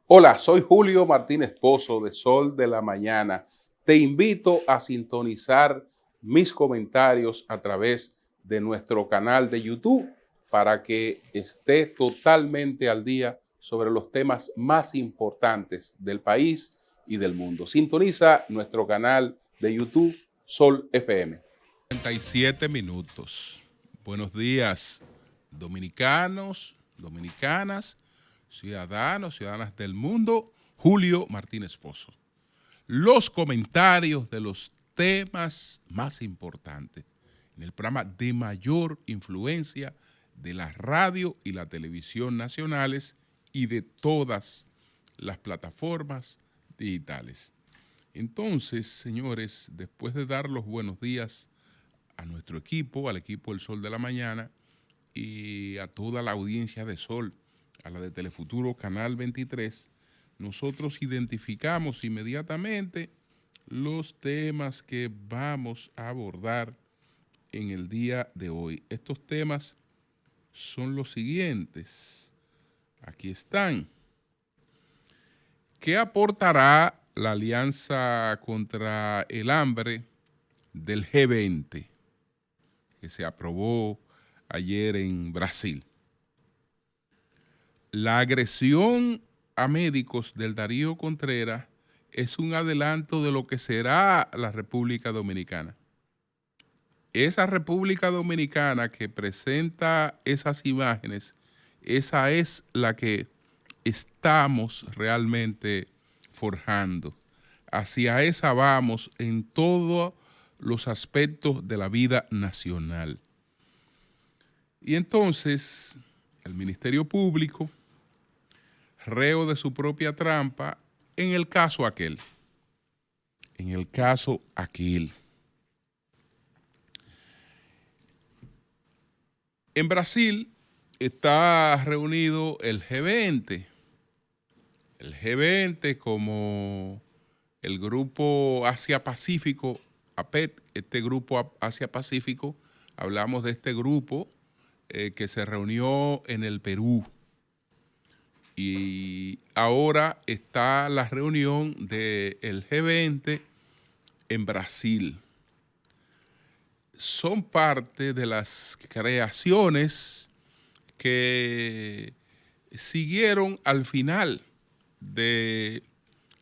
Hola, soy Julio Martínez Pozo de Sol de la Mañana. Te invito a sintonizar mis comentarios a través de nuestro canal de YouTube para que esté totalmente al día sobre los temas más importantes del país y del mundo. Sintoniza nuestro canal de YouTube Sol FM. 37 minutos. Buenos días, dominicanos, dominicanas, ciudadanos, ciudadanas del mundo. Julio Martínez Pozo. Los comentarios de los temas más importantes en el programa de mayor influencia de la radio y la televisión nacionales y de todas las plataformas digitales. Entonces, señores, después de dar los buenos días a nuestro equipo, al equipo del Sol de la Mañana y a toda la audiencia de Sol, a la de Telefuturo Canal 23, nosotros identificamos inmediatamente los temas que vamos a abordar en el día de hoy. Estos temas son los siguientes. Aquí están. ¿Qué aportará la Alianza contra el Hambre del G20 que se aprobó ayer en Brasil? La agresión a médicos del Darío Contreras es un adelanto de lo que será la República Dominicana. Esa República Dominicana que presenta esas imágenes, esa es la que estamos realmente forjando. Hacia esa vamos en todos los aspectos de la vida nacional. Y entonces, el Ministerio Público, reo de su propia trampa, en el caso aquel. En Brasil está reunido el G20. El G20 como el grupo Asia-Pacífico, APEC, este grupo Asia-Pacífico, hablamos de este grupo que se reunió en el Perú. Y ahora está la reunión del G20 en Brasil. Son parte de las creaciones que siguieron al final de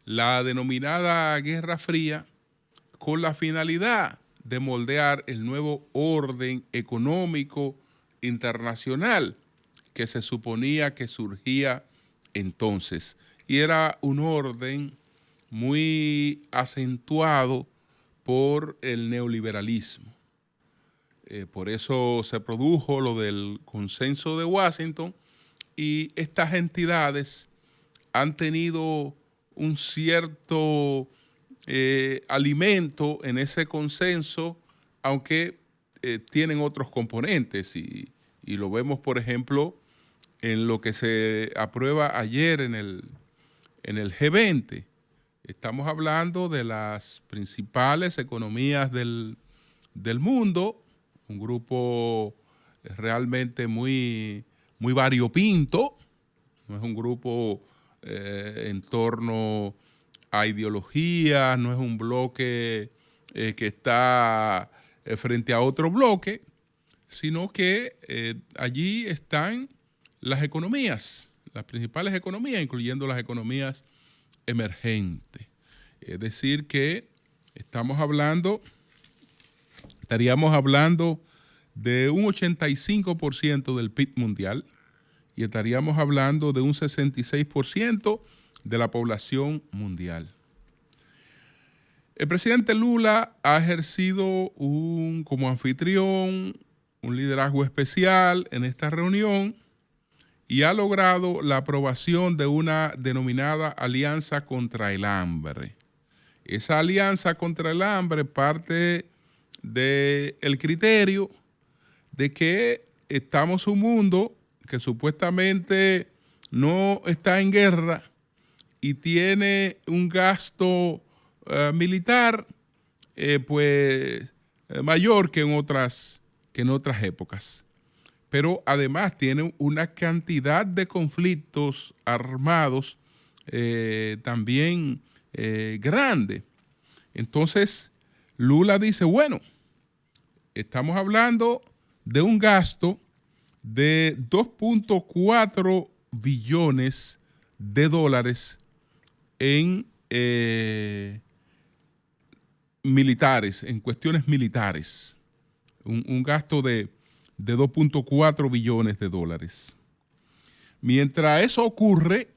la denominada Guerra Fría con la finalidad de moldear el nuevo orden económico internacional que se suponía que surgía entonces. Y era un orden muy acentuado por el neoliberalismo. Por eso se produjo lo del consenso de Washington y estas entidades han tenido un cierto alimento en ese consenso, aunque tienen otros componentes y lo vemos, por ejemplo, en lo que se aprueba ayer en el G20. Estamos hablando de las principales economías del mundo, un grupo realmente muy variopinto, no es un grupo en torno a ideología, no es un bloque que está frente a otro bloque, sino que allí están las economías, las principales economías, incluyendo las economías emergentes. Es decir que estaríamos hablando de un 85% del PIB mundial y estaríamos hablando de un 66% de la población mundial. El presidente Lula ha ejercido como anfitrión un liderazgo especial en esta reunión y ha logrado la aprobación de una denominada Alianza contra el Hambre. Esa alianza contra el hambre parte del criterio de que estamos en un mundo que supuestamente no está en guerra y tiene un gasto militar mayor que en otras épocas. Pero además tiene una cantidad de conflictos armados también grande. Entonces, Lula dice, bueno, estamos hablando de un gasto de 2.4 billones de dólares en militares, en cuestiones militares. Un gasto de 2.4 billones de dólares. Mientras eso ocurre,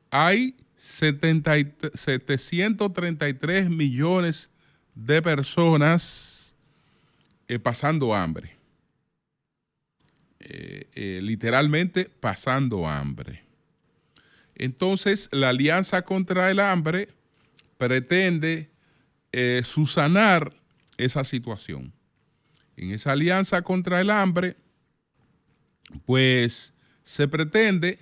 hay 733 millones de personas pasando hambre. Literalmente pasando hambre. Entonces, la Alianza contra el Hambre pretende subsanar esa situación. En esa Alianza contra el Hambre, pues se pretende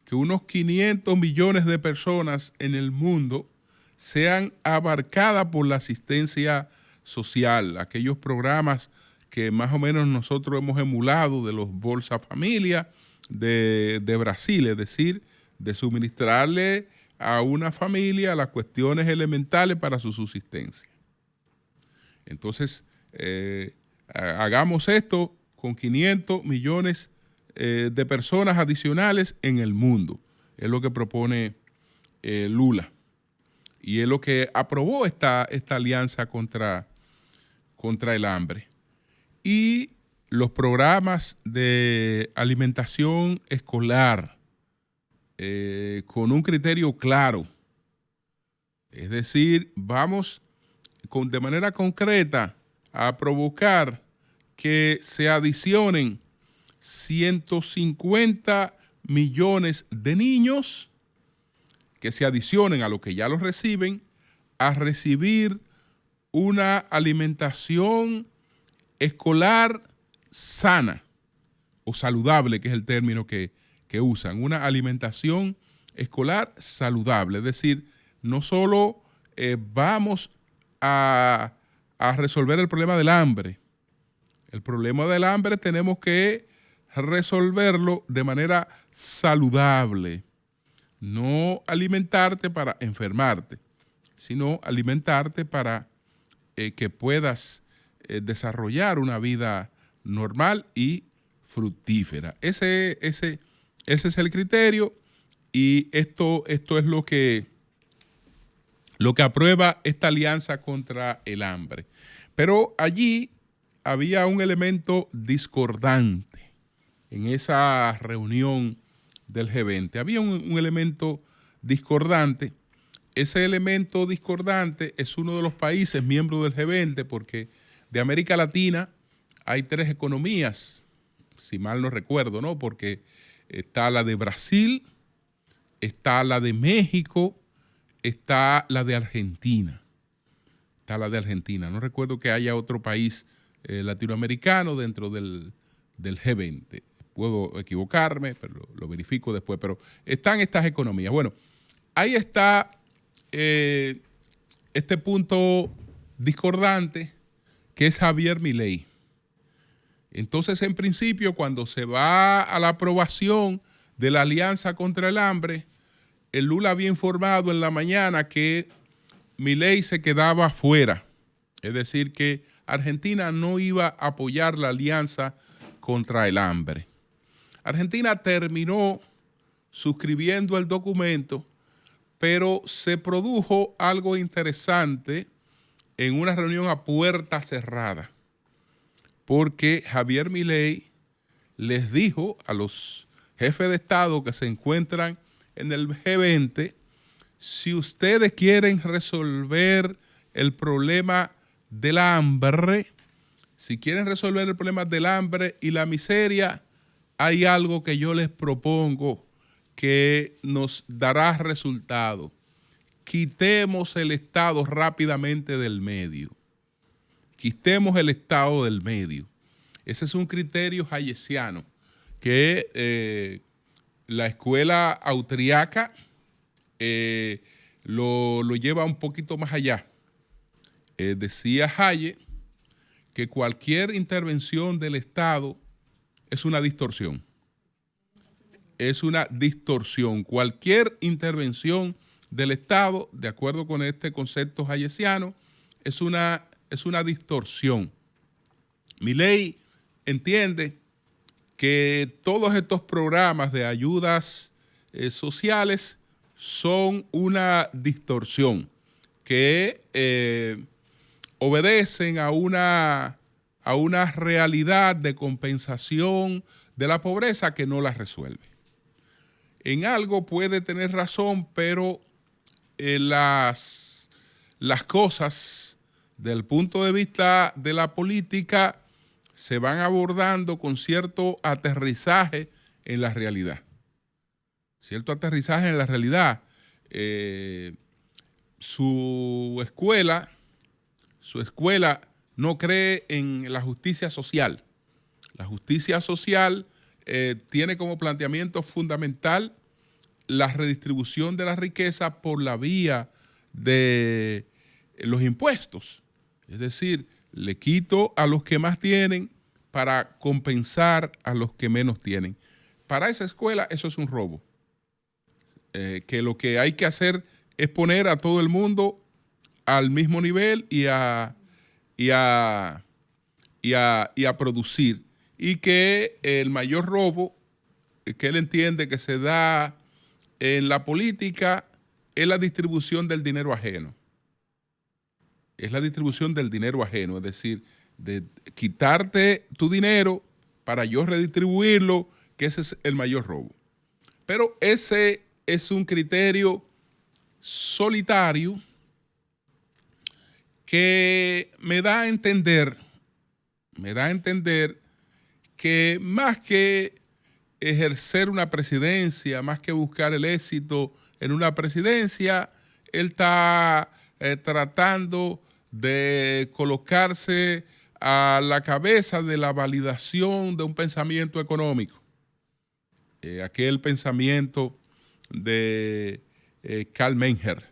que unos 500 millones de personas en el mundo sean abarcadas por la asistencia social, aquellos programas que más o menos nosotros hemos emulado de los Bolsa Familia de Brasil, es decir, de suministrarle a una familia las cuestiones elementales para su subsistencia. Entonces, hagamos esto con 500 millones de personas adicionales en el mundo. Es lo que propone Lula. Y es lo que aprobó esta alianza contra el hambre. Y los programas de alimentación escolar con un criterio claro. Es decir, vamos de manera concreta a provocar que se adicionen 150 millones de niños que se adicionen a los que ya los reciben a recibir una alimentación escolar sana o saludable, que es el término que usan, una alimentación escolar saludable. Es decir, no solo vamos a resolver el problema del hambre. El problema del hambre tenemos que resolverlo de manera saludable. No alimentarte para enfermarte, sino alimentarte para que puedas desarrollar una vida normal y fructífera. Ese es el criterio y esto es lo que aprueba esta alianza contra el hambre. Pero allí había un elemento discordante en esa reunión del G20. Había un elemento discordante. Ese elemento discordante es uno de los países miembros del G20 porque de América Latina hay 3 economías, si mal no recuerdo, ¿no? Porque está la de Brasil, está la de México, está la de Argentina. Está la de Argentina. No recuerdo que haya otro país latinoamericano dentro del G20. Puedo equivocarme, pero lo verifico después. Pero están estas economías. Bueno, ahí está este punto discordante que es Javier Milei. Entonces, en principio, cuando se va a la aprobación de la Alianza contra el Hambre, el Lula había informado en la mañana que Milei se quedaba fuera. Es decir, que Argentina no iba a apoyar la Alianza contra el Hambre. Argentina terminó suscribiendo el documento, pero se produjo algo interesante en una reunión a puerta cerrada, porque Javier Milei les dijo a los jefes de Estado que se encuentran en el G20, si ustedes quieren resolver el problema del hambre, si quieren resolver el problema del hambre y la miseria, hay algo que yo les propongo que nos dará resultado. Quitemos el Estado rápidamente del medio. Quitemos el Estado del medio. Ese es un criterio hayesiano que la escuela austriaca lo lleva un poquito más allá. Decía Hayek que cualquier intervención del Estado es una distorsión. es una distorsión. Cualquier intervención del Estado, de acuerdo con este concepto hayesiano, es una distorsión. Milei entiende que todos estos programas de ayudas sociales son una distorsión, que obedecen a una realidad de compensación de la pobreza que no la resuelve. En algo puede tener razón, pero las cosas, desde el punto de vista de la política, se van abordando con cierto aterrizaje en la realidad. Cierto aterrizaje en la realidad. Su escuela no cree en la justicia social. La justicia social tiene como planteamiento fundamental la redistribución de la riqueza por la vía de los impuestos. Es decir, le quito a los que más tienen para compensar a los que menos tienen. Para esa escuela eso es un robo. Que lo que hay que hacer es poner a todo el mundo al mismo nivel y a producir. Y que el mayor robo que él entiende que se da en la política es la distribución del dinero ajeno. Es la distribución del dinero ajeno, es decir, de quitarte tu dinero para yo redistribuirlo, que ese es el mayor robo. Pero ese es un criterio solitario que me da a entender que más que ejercer una presidencia, más que buscar el éxito en una presidencia, él está tratando de colocarse a la cabeza de la validación de un pensamiento económico. Aquel pensamiento de Karl Menger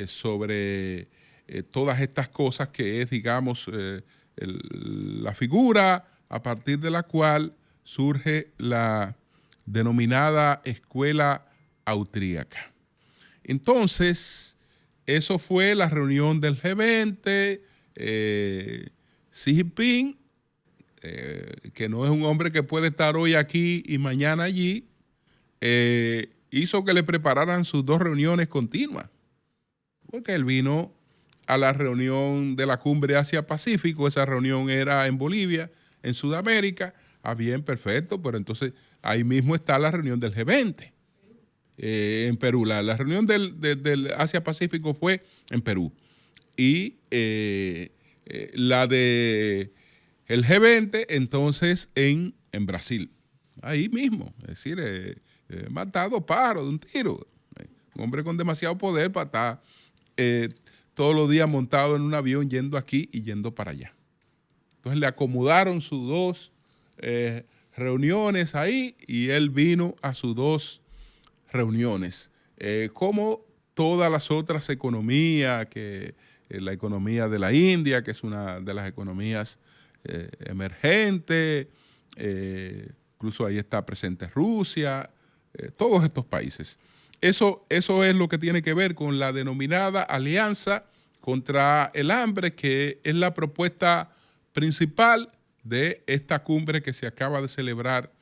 sobre todas estas cosas, que es, digamos, la figura a partir de la cual surge la denominada escuela austríaca. Entonces, eso fue la reunión del G20. Xi Jinping, que no es un hombre que puede estar hoy aquí y mañana allí, hizo que le prepararan sus 2 reuniones continuas, porque él vino a la reunión de la cumbre Asia-Pacífico. Esa reunión era en Bolivia, en Sudamérica. Bien, perfecto, pero entonces ahí mismo está la reunión del G20. En Perú. La reunión del Asia-Pacífico fue en Perú. Y la de el G20, entonces, en Brasil. Ahí mismo. Es decir, matado pájaro de un tiro. Un hombre con demasiado poder para estar todos los días montado en un avión yendo aquí y yendo para allá. Entonces le acomodaron sus 2 reuniones ahí y él vino a sus 2 reuniones. Como todas las otras economías, que la economía de la India, que es una de las economías emergentes, incluso ahí está presente Rusia, todos estos países. Eso es lo que tiene que ver con la denominada Alianza contra el Hambre, que es la propuesta principal de esta cumbre que se acaba de celebrar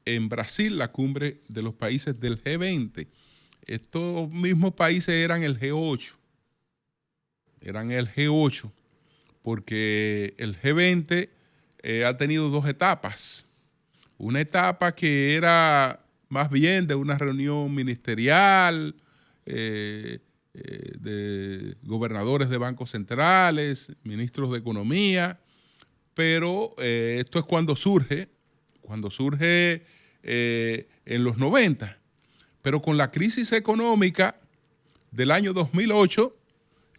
en Brasil, la cumbre de los países del G20. Estos mismos países eran el G8. Eran el G8, porque el G20 ha tenido 2 etapas. Una etapa que era más bien de una reunión ministerial, de gobernadores de bancos centrales, ministros de economía, pero esto es cuando surge en los 90, pero con la crisis económica del año 2008,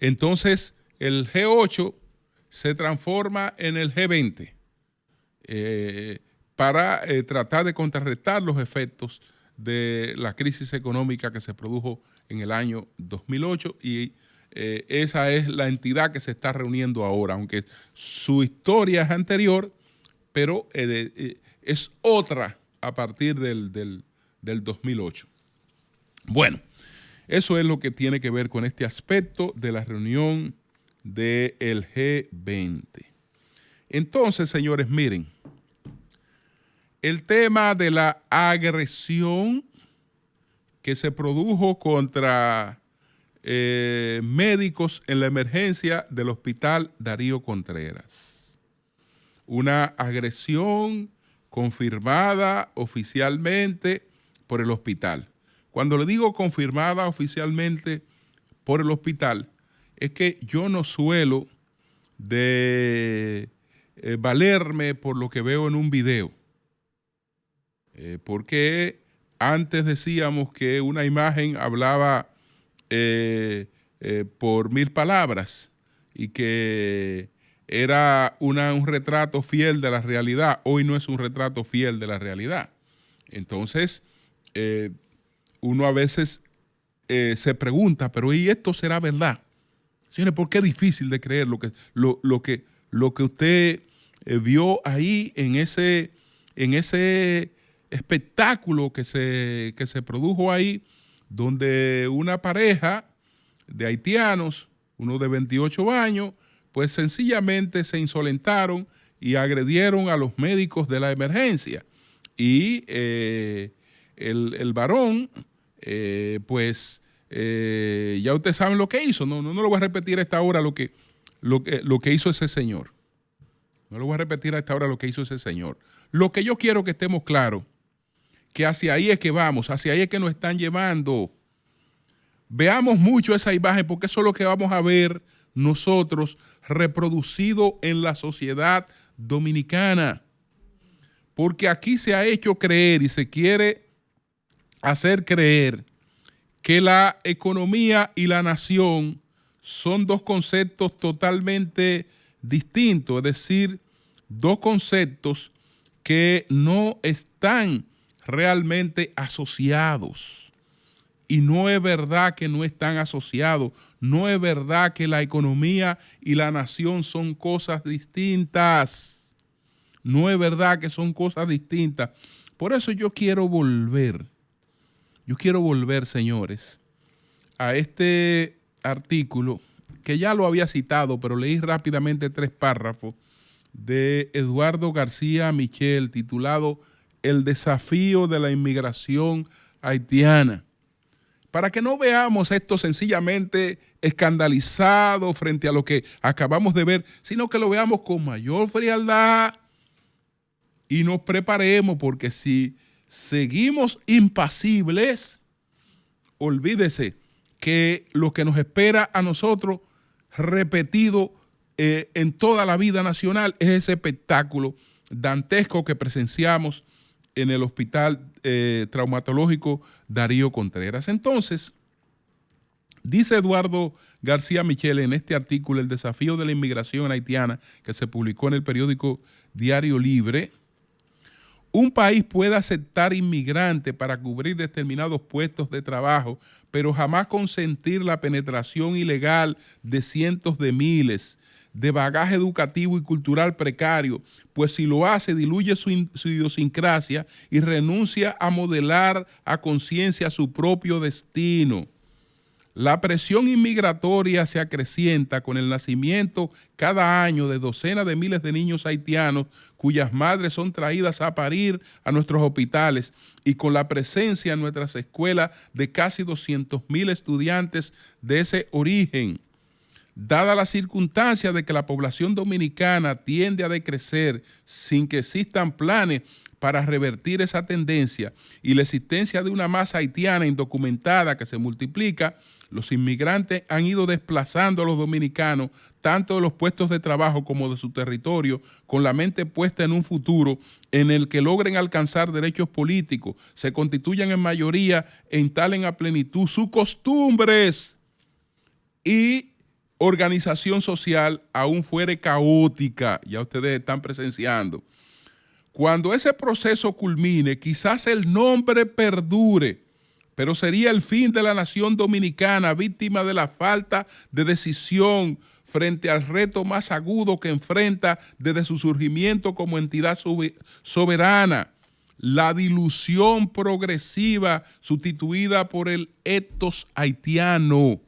entonces el G8 se transforma en el G20 para tratar de contrarrestar los efectos de la crisis económica que se produjo en el año 2008, y esa es la entidad que se está reuniendo ahora, aunque su historia es anterior, pero es otra a partir del del 2008. Bueno, eso es lo que tiene que ver con este aspecto de la reunión del G20. Entonces, señores, miren, el tema de la agresión que se produjo contra médicos en la emergencia del Hospital Darío Contreras. Una agresión confirmada oficialmente por el hospital. Cuando le digo confirmada oficialmente por el hospital, es que yo no suelo de valerme por lo que veo en un video. Porque antes decíamos que una imagen hablaba por 1000 palabras y que era un retrato fiel de la realidad. Hoy no es un retrato fiel de la realidad. Entonces, uno a veces se pregunta, pero ¿y esto será verdad? Señores, ¿por qué es difícil de creer lo que usted vio ahí en ese espectáculo que se produjo ahí, donde una pareja de haitianos, uno de 28 años, pues sencillamente se insolentaron y agredieron a los médicos de la emergencia? Y el varón, ya ustedes saben lo que hizo. No lo voy a repetir a esta hora lo que hizo ese señor. No lo voy a repetir a esta hora lo que hizo ese señor. Lo que yo quiero que estemos claros, que hacia ahí es que vamos, hacia ahí es que nos están llevando. Veamos mucho esa imagen, porque eso es lo que vamos a ver nosotros reproducido en la sociedad dominicana. Porque aquí se ha hecho creer y se quiere hacer creer que la economía y la nación son dos conceptos totalmente distintos, es decir, dos conceptos que no están realmente asociados. Y no es verdad que no están asociados, no es verdad que la economía y la nación son cosas distintas. No es verdad que son cosas distintas. Por eso yo quiero volver, señores, a este artículo que ya lo había citado, pero leí rápidamente 3 párrafos de Eduardo García Michel, titulado El desafío de la inmigración haitiana. Para que no veamos esto sencillamente escandalizado frente a lo que acabamos de ver, sino que lo veamos con mayor frialdad y nos preparemos, porque si seguimos impasibles, olvídese que lo que nos espera a nosotros, repetido en toda la vida nacional, es ese espectáculo dantesco que presenciamos en el Hospital Traumatológico Darío Contreras. Entonces, dice Eduardo García Michel en este artículo, El desafío de la inmigración haitiana, que se publicó en el periódico Diario Libre: un país puede aceptar inmigrantes para cubrir determinados puestos de trabajo, pero jamás consentir la penetración ilegal de cientos de miles de bagaje educativo y cultural precario, pues si lo hace diluye su idiosincrasia y renuncia a modelar a conciencia su propio destino. La presión inmigratoria se acrecienta con el nacimiento cada año de docenas de miles de niños haitianos cuyas madres son traídas a parir a nuestros hospitales, y con la presencia en nuestras escuelas de casi 200,000 estudiantes de ese origen. Dada la circunstancia de que la población dominicana tiende a decrecer sin que existan planes para revertir esa tendencia y la existencia de una masa haitiana indocumentada que se multiplica, los inmigrantes han ido desplazando a los dominicanos tanto de los puestos de trabajo como de su territorio, con la mente puesta en un futuro en el que logren alcanzar derechos políticos, se constituyan en mayoría e instalen a plenitud sus costumbres y organización social aún fuere caótica. Ya ustedes están presenciando. Cuando ese proceso culmine, quizás el nombre perdure, pero sería el fin de la nación dominicana, víctima de la falta de decisión frente al reto más agudo que enfrenta desde su surgimiento como entidad soberana, la dilución progresiva sustituida por el ethos haitiano.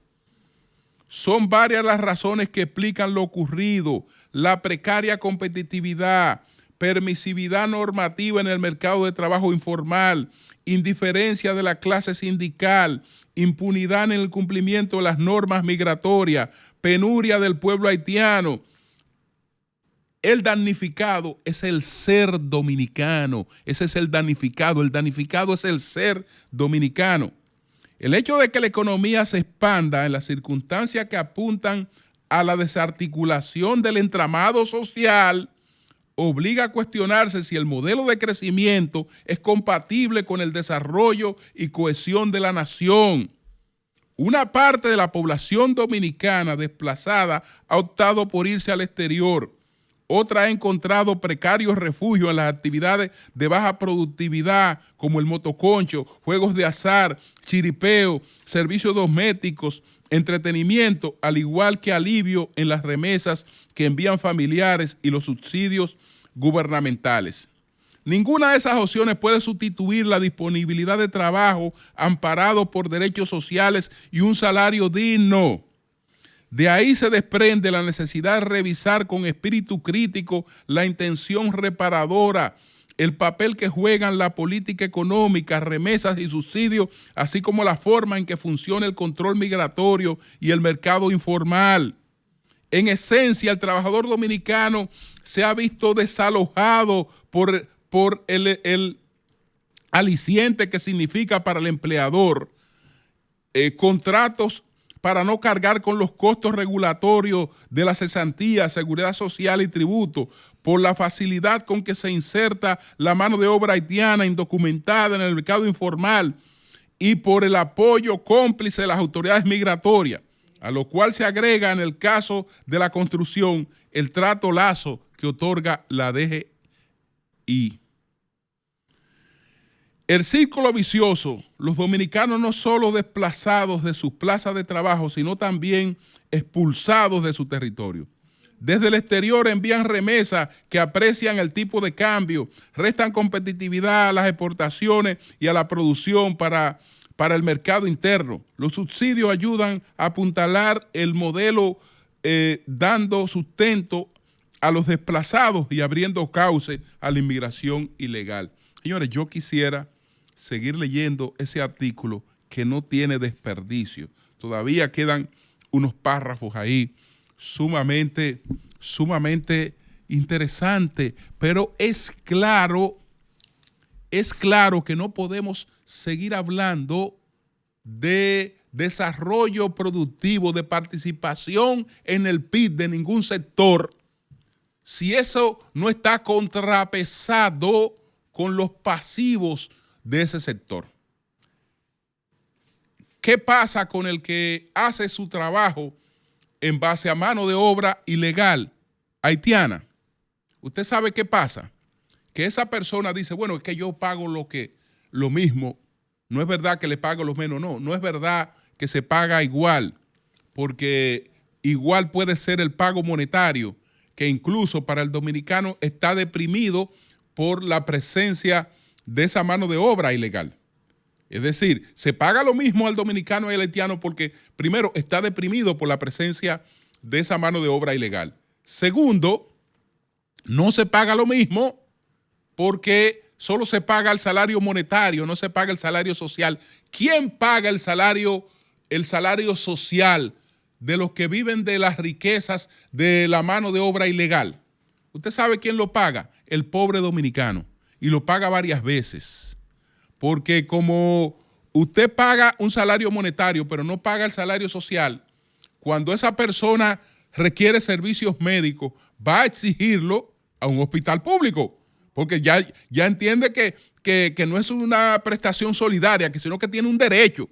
Son varias las razones que explican lo ocurrido: la precaria competitividad, permisividad normativa en el mercado de trabajo informal, indiferencia de la clase sindical, impunidad en el cumplimiento de las normas migratorias, penuria del pueblo haitiano. El damnificado es el ser dominicano. Ese es el damnificado. El damnificado es el ser dominicano. El hecho de que la economía se expanda en las circunstancias que apuntan a la desarticulación del entramado social obliga a cuestionarse si el modelo de crecimiento es compatible con el desarrollo y cohesión de la nación. Una parte de la población dominicana desplazada ha optado por irse al exterior. Otra ha encontrado precarios refugios en las actividades de baja productividad como el motoconcho, juegos de azar, chiripeo, servicios domésticos, entretenimiento, al igual que alivio en las remesas que envían familiares y los subsidios gubernamentales. Ninguna de esas opciones puede sustituir la disponibilidad de trabajo amparado por derechos sociales y un salario digno. De ahí se desprende la necesidad de revisar con espíritu crítico la intención reparadora, el papel que juegan la política económica, remesas y subsidios, así como la forma en que funciona el control migratorio y el mercado informal. En esencia, el trabajador dominicano se ha visto desalojado por el aliciente que significa para el empleador contratos para no cargar con los costos regulatorios de la cesantía, seguridad social y tributo, por la facilidad con que se inserta la mano de obra haitiana indocumentada en el mercado informal y por el apoyo cómplice de las autoridades migratorias, a lo cual se agrega en el caso de la construcción el trato lazo que otorga la DGI. El círculo vicioso, los dominicanos no solo desplazados de sus plazas de trabajo, sino también expulsados de su territorio. Desde el exterior envían remesas que aprecian el tipo de cambio, restan competitividad a las exportaciones y a la producción para el mercado interno. Los subsidios ayudan a apuntalar el modelo dando sustento a los desplazados y abriendo cauce a la inmigración ilegal. Señores, yo quisiera seguir leyendo ese artículo que no tiene desperdicio. Todavía quedan unos párrafos ahí sumamente interesantes, pero es claro que no podemos seguir hablando de desarrollo productivo, de participación en el PIB de ningún sector, si eso no está contrapesado con los pasivos de ese sector. ¿Qué pasa con el que hace su trabajo en base a mano de obra ilegal haitiana? Usted sabe qué pasa, que esa persona dice, bueno, es que yo pago lo mismo, no es verdad que le pago lo menos, no es verdad que se paga igual, porque igual puede ser el pago monetario, que incluso para el dominicano está deprimido por la presencia de esa mano de obra ilegal. Es decir, se paga lo mismo al dominicano y al haitiano porque, primero, está deprimido por la presencia de esa mano de obra ilegal. Segundo, no se paga lo mismo porque solo se paga el salario monetario, no se paga el salario social. ¿Quién paga el salario social de los que viven de las riquezas de la mano de obra ilegal? ¿Usted sabe quién lo paga? El pobre dominicano. Y lo paga varias veces. Porque como usted paga un salario monetario, pero no paga el salario social, cuando esa persona requiere servicios médicos, va a exigirlo a un hospital público. Porque ya entiende que no es una prestación solidaria, sino que tiene un derecho.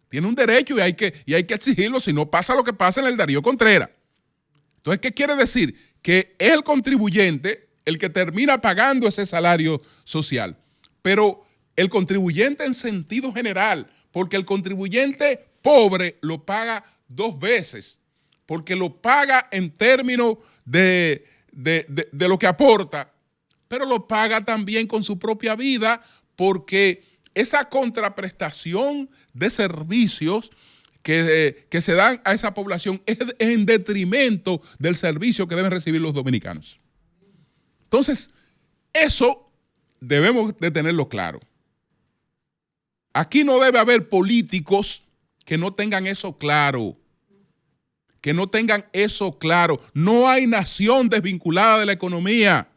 Tiene un derecho y hay que exigirlo, si no pasa lo que pasa en el Darío Contreras. Entonces, ¿qué quiere decir? Que es el contribuyente el que termina pagando ese salario social. Pero el contribuyente en sentido general, porque el contribuyente pobre lo paga dos veces, porque lo paga en términos de lo que aporta, pero lo paga también con su propia vida, porque esa contraprestación de servicios que se dan a esa población es en detrimento del servicio que deben recibir los dominicanos. Entonces, eso debemos de tenerlo claro. Aquí no debe haber políticos que no tengan eso claro. Que no tengan eso claro. No hay nación desvinculada de la economía.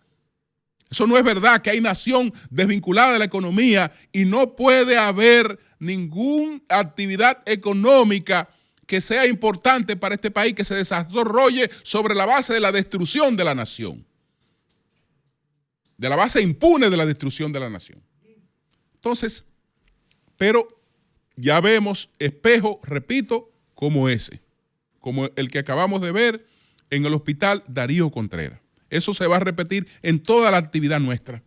Eso no es verdad, que hay nación desvinculada de la economía y no puede haber ninguna actividad económica que sea importante para este país que se desarrolle sobre la base de la destrucción de la nación. De la base impune de la destrucción de la nación. Entonces, pero ya vemos espejos, repito, como ese, como el que acabamos de ver en el hospital Darío Contreras. Eso se va a repetir en toda la actividad nuestra.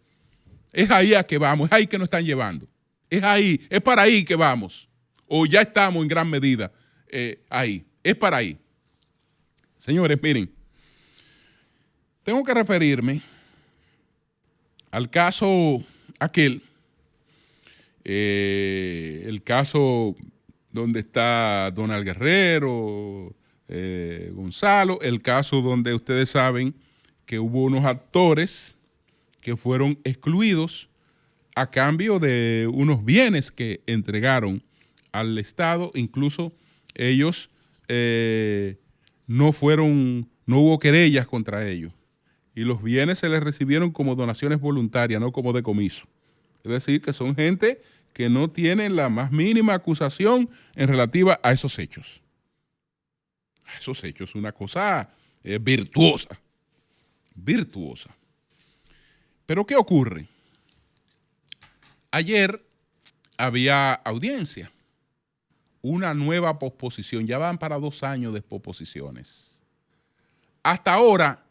Es ahí a que vamos, es ahí que nos están llevando. Es ahí, es para ahí que vamos. O ya estamos en gran medida ahí, es para ahí. Señores, miren, tengo que referirme al caso aquel, el caso donde está Donald Guerrero, Gonzalo, el caso donde ustedes saben que hubo unos actores que fueron excluidos a cambio de unos bienes que entregaron al Estado. Incluso ellos no hubo querellas contra ellos. Y los bienes se les recibieron como donaciones voluntarias, no como decomiso. Es decir, que son gente que no tienen la más mínima acusación en relativa a esos hechos. Esos hechos, una cosa virtuosa. Virtuosa. Pero ¿qué ocurre? Ayer había audiencia, una nueva posposición, ya van para 2 años de posposiciones. Hasta ahora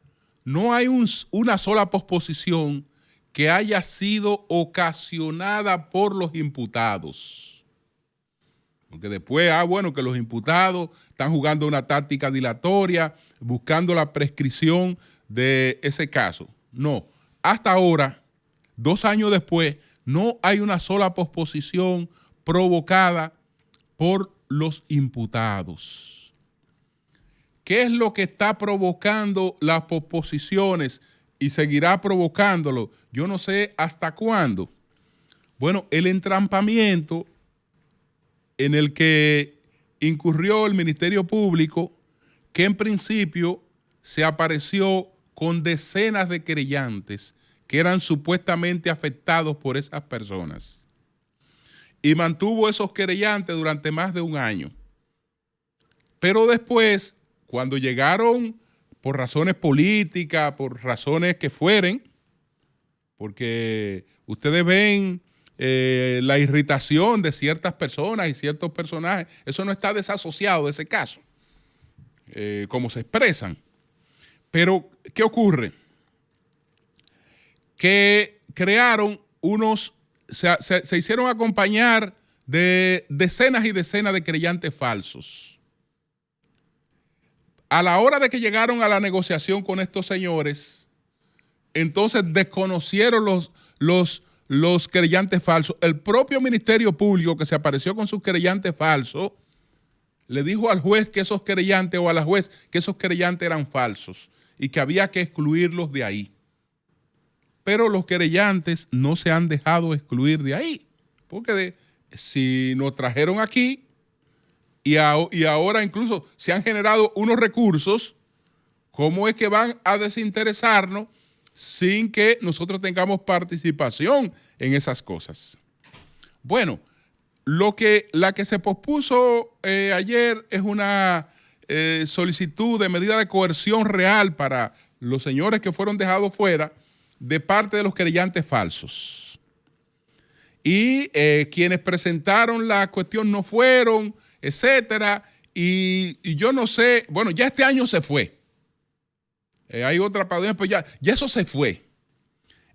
no hay una sola posposición que haya sido ocasionada por los imputados. Porque después, bueno, que los imputados están jugando una táctica dilatoria, buscando la prescripción de ese caso. No, hasta ahora, 2 años después, no hay una sola posposición provocada por los imputados. ¿Qué es lo que está provocando las posposiciones y seguirá provocándolo? Yo no sé hasta cuándo. Bueno, el entrampamiento en el que incurrió el Ministerio Público, que en principio se apareció con decenas de querellantes que eran supuestamente afectados por esas personas y mantuvo esos querellantes durante más de 1 año. Pero después, cuando llegaron por razones políticas, por razones que fueren, porque ustedes ven la irritación de ciertas personas y ciertos personajes, eso no está desasociado de ese caso, como se expresan. Pero, ¿qué ocurre? Que crearon se hicieron acompañar de decenas y decenas de querellantes falsos. A la hora de que llegaron a la negociación con estos señores, entonces desconocieron los querellantes falsos. El propio Ministerio Público, que se apareció con sus querellantes falsos, le dijo al juez que esos querellantes, o a la juez, que esos querellantes eran falsos y que había que excluirlos de ahí. Pero los querellantes no se han dejado excluir de ahí, porque si nos trajeron aquí y ahora incluso se han generado unos recursos, ¿cómo es que van a desinteresarnos sin que nosotros tengamos participación en esas cosas? Bueno, la que se pospuso ayer es una solicitud de medida de coerción real para los señores que fueron dejados fuera de parte de los querellantes falsos. Y quienes presentaron la cuestión no fueron, etcétera. Y yo no sé, bueno, ya este año se fue. Hay otra pandemia, pues ya eso se fue.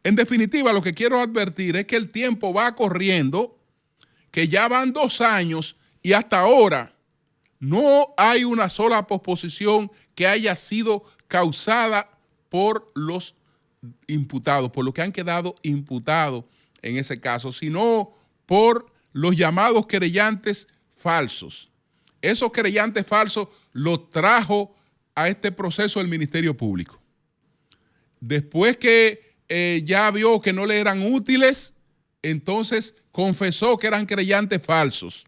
En definitiva, lo que quiero advertir es que el tiempo va corriendo, que ya van 2 años y hasta ahora no hay una sola posposición que haya sido causada por los imputados, por lo que han quedado imputados en ese caso, sino por los llamados querellantes falsos. Esos querellantes falsos los trajo a este proceso el Ministerio Público. Después que ya vio que no le eran útiles, entonces confesó que eran querellantes falsos.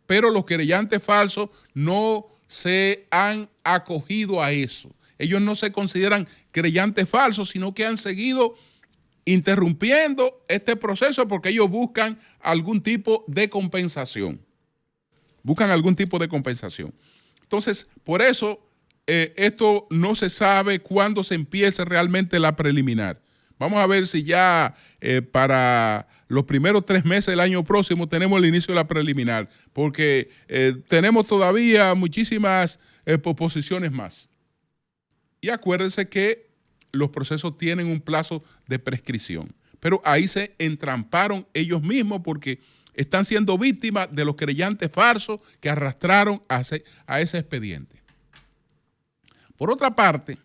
Pero los querellantes falsos no se han acogido a eso. Ellos no se consideran querellantes falsos, sino que han seguido interrumpiendo este proceso porque ellos buscan algún tipo de compensación. Buscan algún tipo de compensación. Entonces, por eso, esto no se sabe cuándo se empiece realmente la preliminar. Vamos a ver si ya para los primeros 3 meses del año próximo tenemos el inicio de la preliminar, porque tenemos todavía muchísimas posiciones más. Y acuérdense que los procesos tienen un plazo de prescripción, pero ahí se entramparon ellos mismos porque están siendo víctimas de los querellantes falsos que arrastraron a ese expediente. Por otra parte,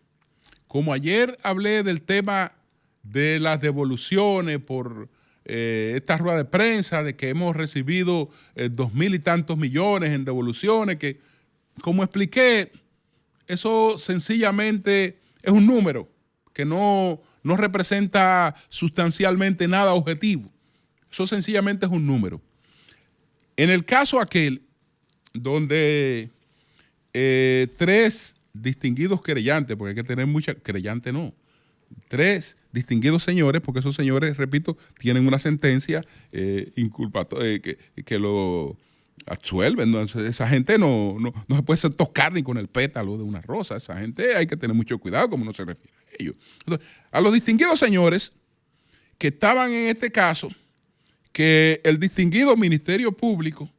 como ayer hablé del tema de las devoluciones por esta rueda de prensa, de que hemos recibido 2,000 y tantos millones en devoluciones, que como expliqué, eso sencillamente es un número que no representa sustancialmente nada objetivo. Eso sencillamente es un número. En el caso aquel donde 3 distinguidos querellantes, porque hay que tener muchas, querellantes no, 3 distinguidos señores, porque esos señores, repito, tienen una sentencia inculpatoria que lo absuelven. Entonces, esa gente no se puede tocar ni con el pétalo de una rosa. Esa gente hay que tener mucho cuidado como no se refiere a ellos. Entonces, a los distinguidos señores que estaban en este caso, que el distinguido Ministerio Público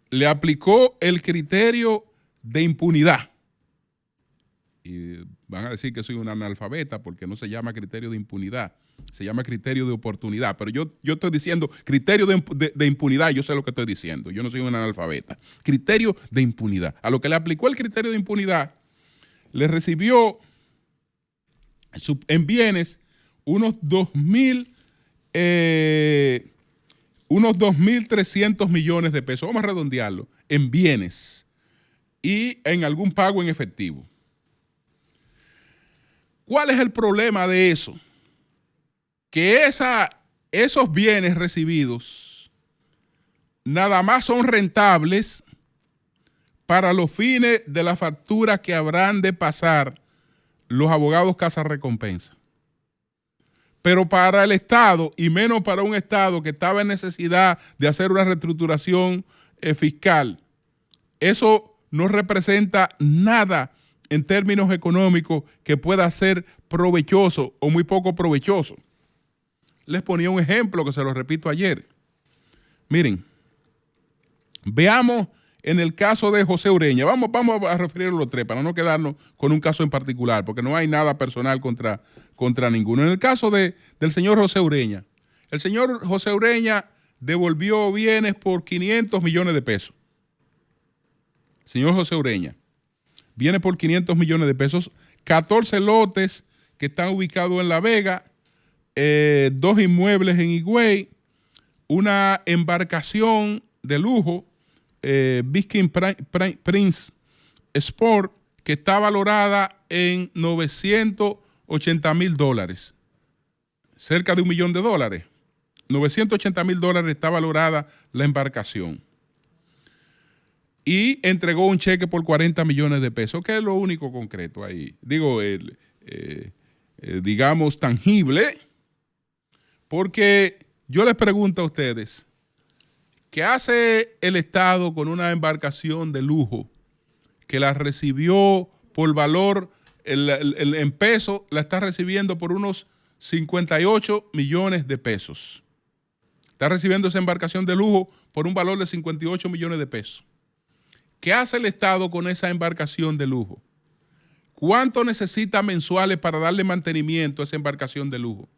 le aplicó el criterio de impunidad. Y van a decir que soy un analfabeta porque no se llama criterio de impunidad, se llama criterio de oportunidad. Pero yo estoy diciendo criterio de impunidad, yo sé lo que estoy diciendo, yo no soy un analfabeta. Criterio de impunidad. A lo que le aplicó el criterio de impunidad, le recibió en bienes unos 2.300 millones de pesos, vamos a redondearlo, en bienes y en algún pago en efectivo. ¿Cuál es el problema de eso? Que esos bienes recibidos nada más son rentables para los fines de la factura que habrán de pasar los abogados cazarrecompensa. Pero para el Estado, y menos para un Estado que estaba en necesidad de hacer una reestructuración fiscal, eso no representa nada en términos económicos que pueda ser provechoso o muy poco provechoso. Les ponía un ejemplo que se lo repito ayer. Miren, veamos en el caso de José Ureña. Vamos a referirlo a los 3 para no quedarnos con un caso en particular, porque no hay nada personal contra ninguno. En el caso del señor José Ureña, el señor José Ureña devolvió bienes por 500 millones de pesos. Señor José Ureña viene por 500 millones de pesos, 14 lotes que están ubicados en La Vega, 2 inmuebles en Higüey, una embarcación de lujo, Viking Prince Sport, que está valorada en $980,000, cerca de $1 millón. $980,000 está valorada la embarcación. Y entregó un cheque por 40 millones de pesos, que es lo único concreto ahí. Digo, digamos, tangible, porque yo les pregunto a ustedes, ¿qué hace el Estado con una embarcación de lujo que la recibió por valor, en pesos, la está recibiendo por unos 58 millones de pesos? Está recibiendo esa embarcación de lujo por un valor de 58 millones de pesos. ¿Qué hace el Estado con esa embarcación de lujo? ¿Cuánto necesita mensuales para darle mantenimiento a esa embarcación de lujo?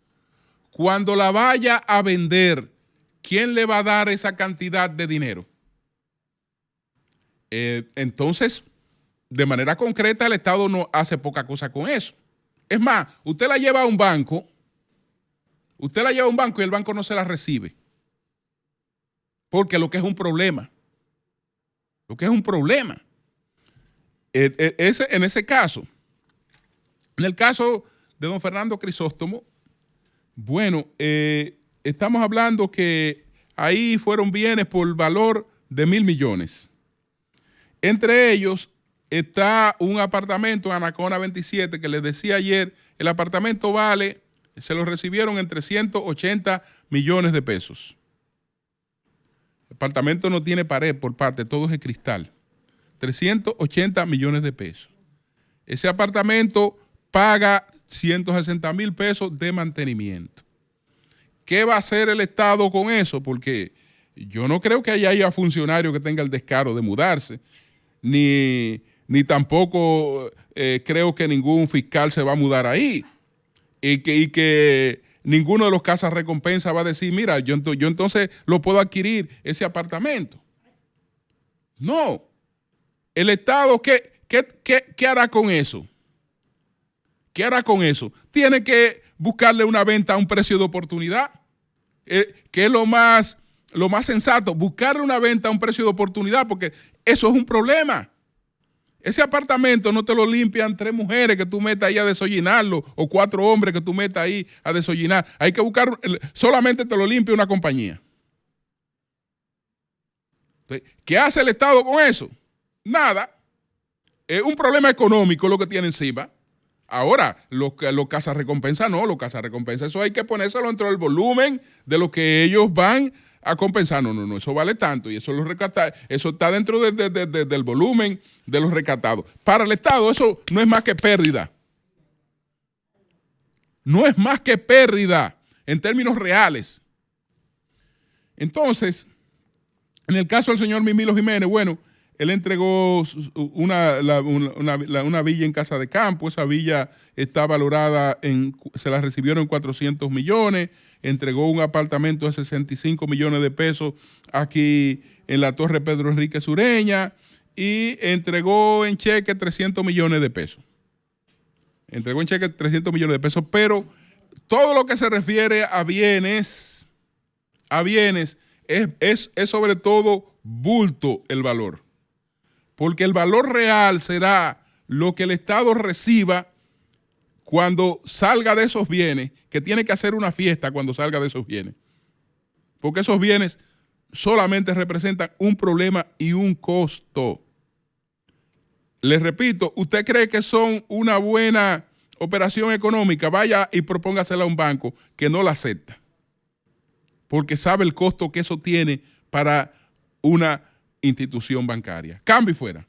Cuando la vaya a vender, ¿quién le va a dar esa cantidad de dinero? Entonces, de manera concreta, el Estado no hace poca cosa con eso. Es más, usted la lleva a un banco Usted la lleva a un banco y el banco no se la recibe. Porque lo que es un problema. Lo que es un problema. En ese caso, en el caso de don Fernando Crisóstomo, bueno, estamos hablando que ahí fueron bienes por valor de 1.000 millones. Entre ellos está un apartamento en Anacona 27, que les decía ayer, el apartamento vale, se lo recibieron en 380 millones de pesos. El apartamento no tiene pared por parte, todo es de cristal. 380 millones de pesos. Ese apartamento paga 160,000 pesos de mantenimiento. ¿Qué va a hacer el Estado con eso? Porque yo no creo que haya funcionario que tenga el descaro de mudarse, ni tampoco creo que ningún fiscal se va a mudar ahí, y que ninguno de los casas recompensa va a decir, mira, yo entonces lo puedo adquirir ese apartamento. No. El Estado, ¿qué hará con eso? ¿Qué hará con eso? Tiene que buscarle una venta a un precio de oportunidad, que es lo más sensato, buscarle una venta a un precio de oportunidad, porque eso es un problema. Ese apartamento no te lo limpian 3 mujeres que tú metas ahí a desollinarlo, o 4 hombres que tú metas ahí a desollinar. Hay que buscar, solamente te lo limpia una compañía. Entonces, ¿qué hace el Estado con eso? Nada. Es un problema económico lo que tiene encima. Ahora, los cazarrecompensas no, los cazarrecompensas, eso hay que ponérselo dentro del volumen de lo que ellos van a compensar. No, eso vale tanto y eso está dentro del volumen de los rescatados. Para el Estado eso no es más que pérdida. No es más que pérdida en términos reales. Entonces, en el caso del señor Mimilo Jiménez, bueno, él entregó una villa en Casa de Campo. Esa villa está valorada, se la recibieron en 400 millones. Entregó un apartamento de 65 millones de pesos aquí en la Torre Pedro Enrique Sureña y entregó en cheque 300 millones de pesos. Entregó en cheque 300 millones de pesos, pero todo lo que se refiere a bienes es sobre todo bulto el valor. Porque el valor real será lo que el Estado reciba cuando salga de esos bienes, que tiene que hacer una fiesta cuando salga de esos bienes. Porque esos bienes solamente representan un problema y un costo. Les repito, ¿usted cree que son una buena operación económica? Vaya y propóngasela a un banco que no la acepta. Porque sabe el costo que eso tiene para una institución bancaria. Cambio y fuera.